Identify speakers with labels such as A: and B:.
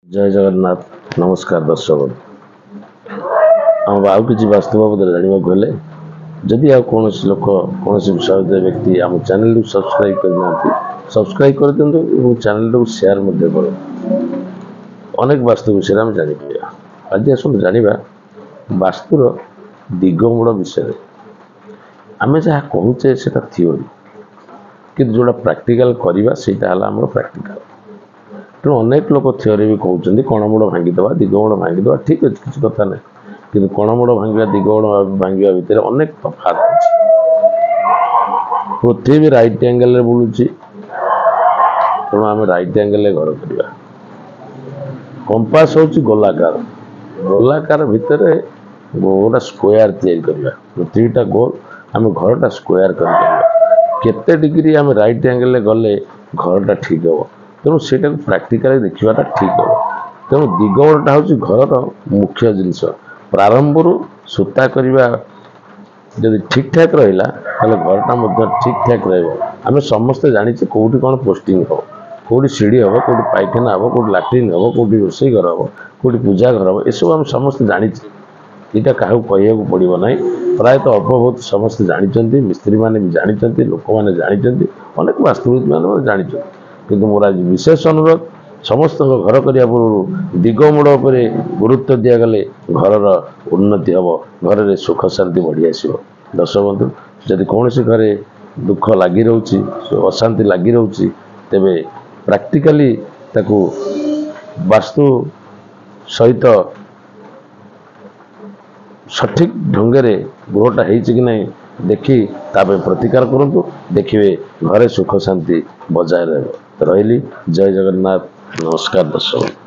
A: जय जगन्नाथ नमस्कार दर्शक आम आउ कि वास्तव बाबद जानवा गले जदि आ कौन लोक कौन विषय व्यक्ति आम चैनल सब्सक्राइब करना सब्सक्राइब कर दिखाँ चैनल को शेयर कर अनेक वास्तु विषय में जापर आज आस जाना वास्तुर दिगमूल विषय आम जहाँ कहूचे से थियोरी कि जोड़ा प्रैक्टिकल करवा से प्रैक्टिकल तेणु अनेक लोक थियोरी भी कहते कणमूल भांगीदे दिगमूल भांगीदे ठीक अच्छे किसी कथा ना कि कणमूल भांगा दिगमूल भांगा भितर अनेक तफात अच्छे पृथ्वी भी राइट एंगल बुलूँ तेणु आम राइट एंगल घर करवा कंपास हूँ गोलाकार गोलाकार भितर गोटा स्क्वायर तैयारी पृथ्वीटा गोल आम घरटा स्क्वायर करते डिग्री आम राइट एंगल गले घरटा ठीक हम तेणु से प्राक्टिकली देखाटा ठीक हम तेणु दिगमूलटा हूँ घर मुख्य जिनस प्रारंभ सूता करवा जब ठीक ठाक रहा घरटा ठीक ठाक रहा समस्ते जाचे कौटी कौन पोस्टिंग हम कौटी सीढ़ी हम कौटी पायखाना हम कौटी लाट्रिन हम कौटी रोसई घर हम कौटी पूजा घर हम यू आम समस्ते जाचे यहाँ क्या कहू पड़ो ना प्रायतः अल्प बहुत समस्ते जानते मिस्त्री मैंने भी जानते लोक मैंने जानते अनेक वास्तुविद मैंने जानते किंतु मोर आज विशेष अनुरोध समस्त घर करने पूर्व दिगमूल गुरुत्व दिगले घर उन्नति हम घर सुख शांति बढ़ी आस दर्शक बंधु जदि कौन घरे दुख लगी रोचे अशांति लगी रोचे तेरे प्रैक्टिकली ताकू वास्तु सहित सठिक ढंगे गृहटा कि नहीं देखी प्रतिकार करूँ देखिए घरे सुख शांति बजाय रही जय जगन्नाथ नमस्कार दर्शक।